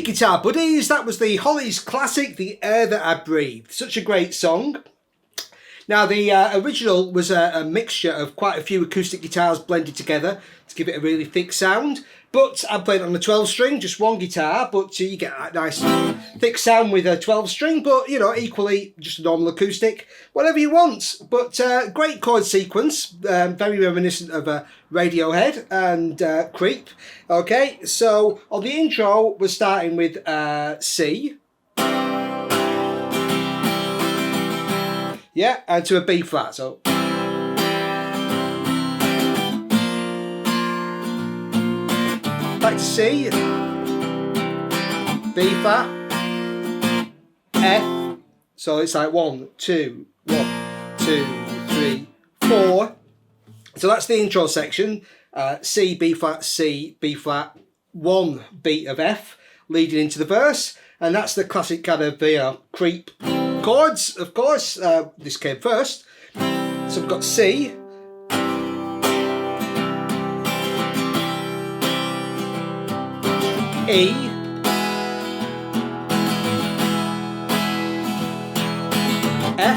Guitar buddies, that was the Hollies classic, The Air That I Breathed. Such a great song. Now the original was a mixture of quite a few acoustic guitars blended together to give it a really thick sound, but I played it on the 12 string, just one guitar, but you get that nice thick sound with a 12 string, but you know, equally just a normal acoustic, whatever you want. But great chord sequence, very reminiscent of Radiohead and Creep. Okay, so on the intro we're starting with C. Yeah, and to a B flat, so. Back to C, B flat, F, so it's like 1, 2, 1, 2, 3, 4. So that's the intro section, C, B flat, 1 beat of F leading into the verse, and that's the classic kind of Creep chords, of course. This came first, so we've got C, E, F,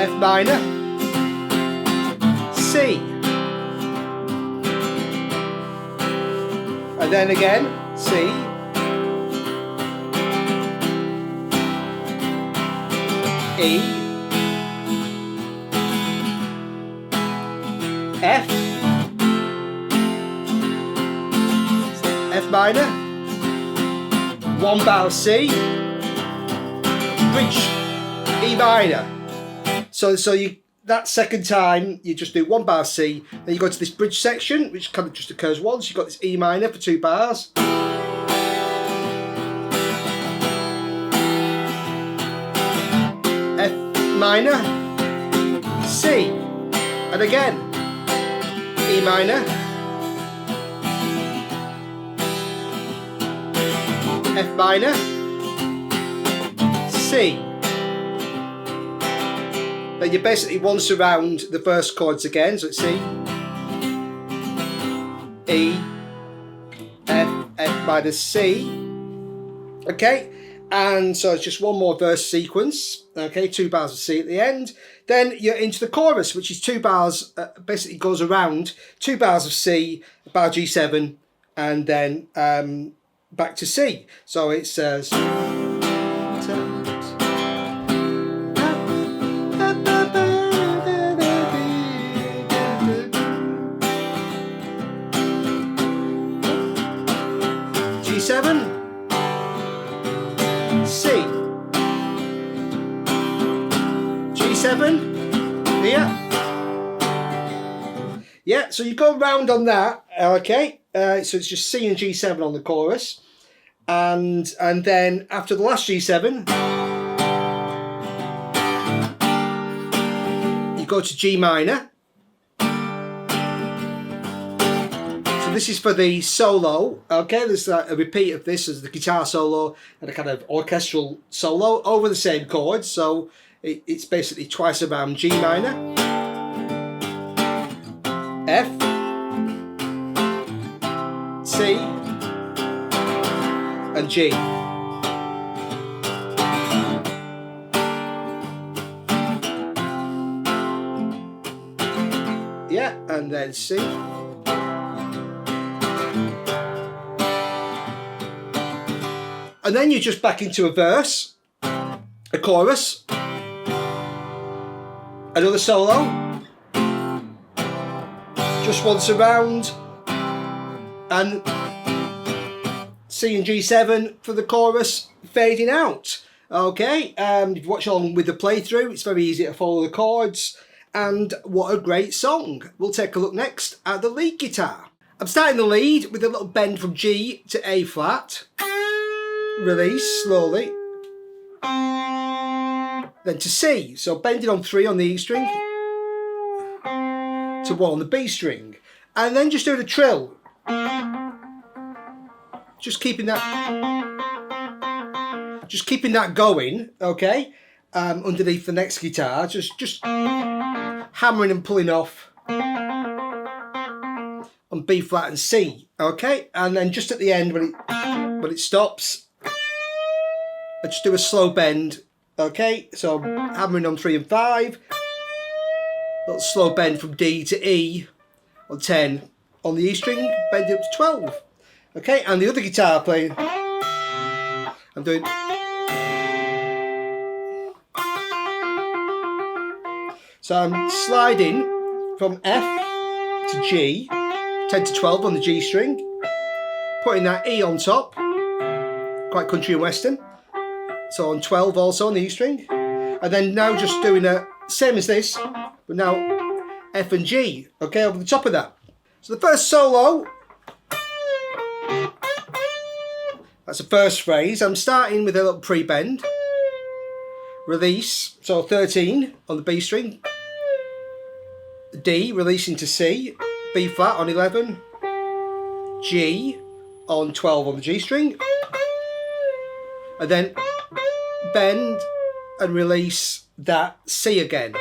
F minor, C, and then again C, E, F, F minor, one bar C, bridge E minor. So you, that second time you just do one bar C, then you go to this bridge section, which kind of just occurs once. You've got this E minor for 2 bars. F minor, C, and again E minor, F minor, C. Then you basically once around the first chords again, so it's C, E, F, F minor, C. Okay, and so it's just one more verse sequence. Okay, 2 bars of C at the end. Then you're into the chorus, which is 2 bars, basically goes around 2 bars of C, a bar G7, and then back to C. So it's G7, C, G7, here. Yeah, so you go round on that, okay. So it's just C and G7 on the chorus, and then after the last G7, you go to G minor. This is for the solo, okay? There's a repeat of this as the guitar solo and a kind of orchestral solo over the same chords. So it's basically twice around G minor, F, C, and G. Yeah, and then C. And then you're just back into a verse, a chorus, another solo, just once around, and C and G7 for the chorus, fading out. Okay, if you watch along with the playthrough, it's very easy to follow the chords, and what a great song. We'll take a look next at the lead guitar. I'm starting the lead with a little bend from G to A flat. Release slowly, then to C, so bending on 3 on the E string, to 1 on the B string, and then just doing a trill, just keeping that going, okay, underneath the next guitar, just hammering and pulling off on B flat and C, okay, and then just at the end when it stops, I just do a slow bend, okay, so I'm hammering on 3 and 5, little slow bend from D to E on 10 on the E string, bend it up to 12, okay, and the other guitar playing, I'm doing, so I'm sliding from F to G, 10 to 12 on the G string, putting that E on top, quite country and western. So on 12 also on the E string, and then now just doing a same as this, but now F and G, okay, over the top of that. So the first solo, that's the first phrase. I'm starting with a little pre-bend, release, so 13 on the B string, D, releasing to C, B flat on 11, G on 12 on the G string, and then bend and release that C again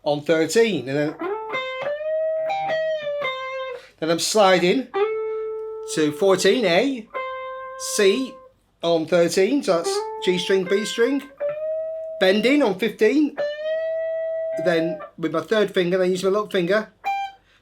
on 13, and then Then I'm sliding to 14, A, C on 13, so that's G string, B string, bending on 15, then with my third finger, then use my little finger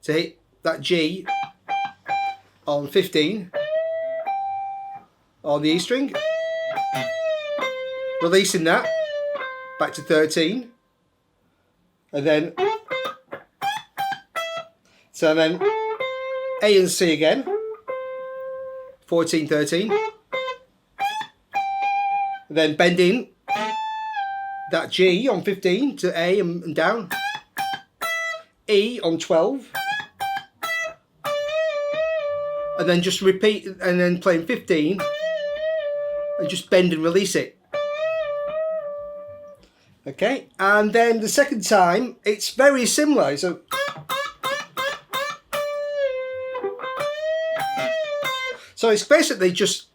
to hit that G on 15 on the E string, releasing that back to 13, and then so then A and C again, 14, 13, and then bending that G on 15 to A and down, E on 12, and then just repeat, and then playing 15 and just bend and release it. Okay, and then the second time it's very similar. So it's basically just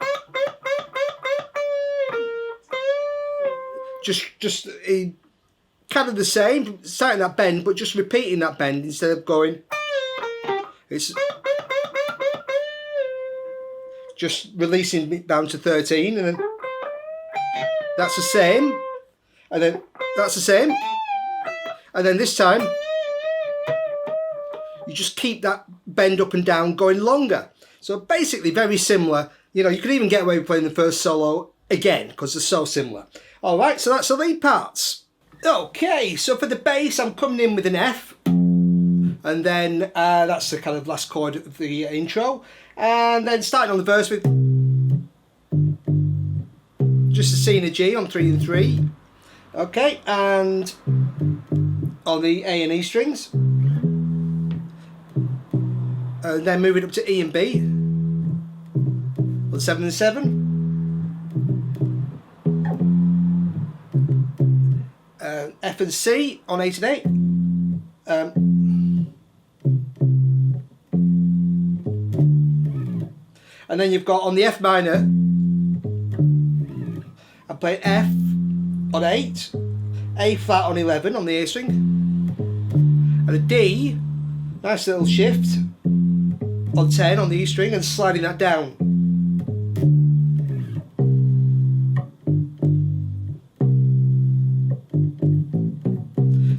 kind of the same, starting that bend, but just repeating that bend instead of going. It's just releasing it down to 13, and then that's the same, and then that's the same, and then this time you just keep that bend up and down going longer. So basically very similar. You know, you could even get away with playing the first solo again because they're so similar. Alright, so that's the lead parts. Okay, so for the bass I'm coming in with an F, and then that's the kind of last chord of the intro, and then starting on the verse with just a C and a G on 3 and 3. Okay, and on the A and E strings, and then moving up to E and B on 7 and 7. F and C on 8 and 8. And then you've got on the F minor, I play F on 8, A flat on 11 on the A string, and a D, nice little shift on 10 on the E string, and sliding that down.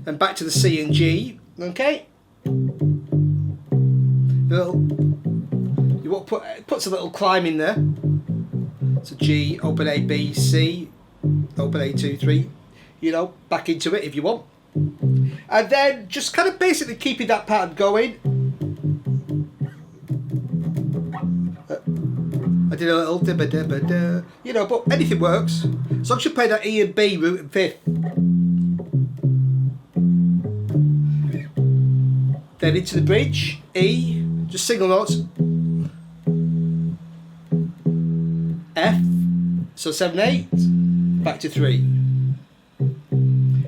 And back to the C and G, okay? Puts a little climb in there. So G, open A, B, C, open A, 2, 3, you know, back into it if you want. And then just kind of basically keeping that pattern going. I did a little dibba dibba da, you know, but anything works. So I should play that E and B root and fifth. Then into the bridge, E, just single notes. F, so 7, 8, back to 3.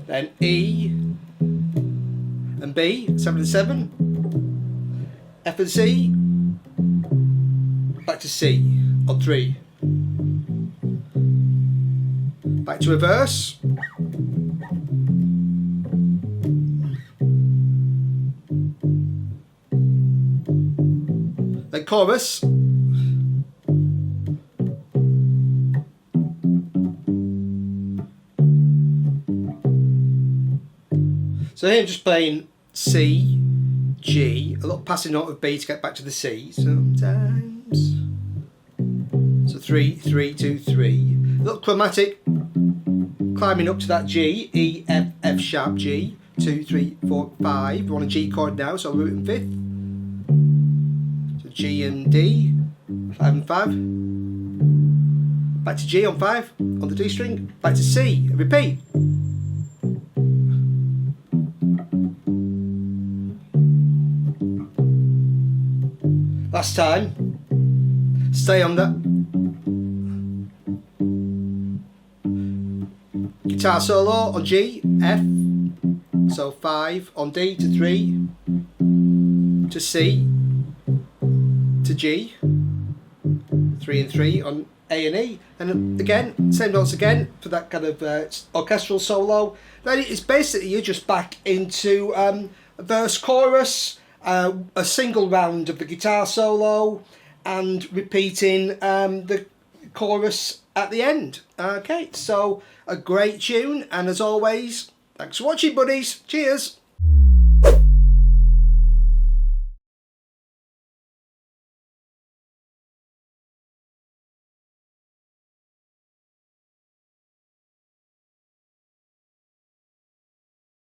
Then E and B, 7 and 7. F and C, back to C on 3. Back to a verse. Then chorus. So here I'm just playing C, G, a little passing note of B to get back to the C sometimes. So 3, 3, 2, 3. A little chromatic climbing up to that G, E, F, F sharp, G, 2, 3, 4, 5. We're on a G chord now, so root and fifth. So G and D, 5 and 5. Back to G on 5, on the D string, back to C, and repeat. Last time, stay on that. Guitar solo on G, F, so 5 on D to 3, to C, to G, 3 and 3 on A and E, and again, same notes again for that kind of orchestral solo. Then it's basically you're just back into a verse chorus, a single round of the guitar solo, and repeating the chorus at the end. Okay, so a great tune, and as always, thanks for watching, buddies. Cheers.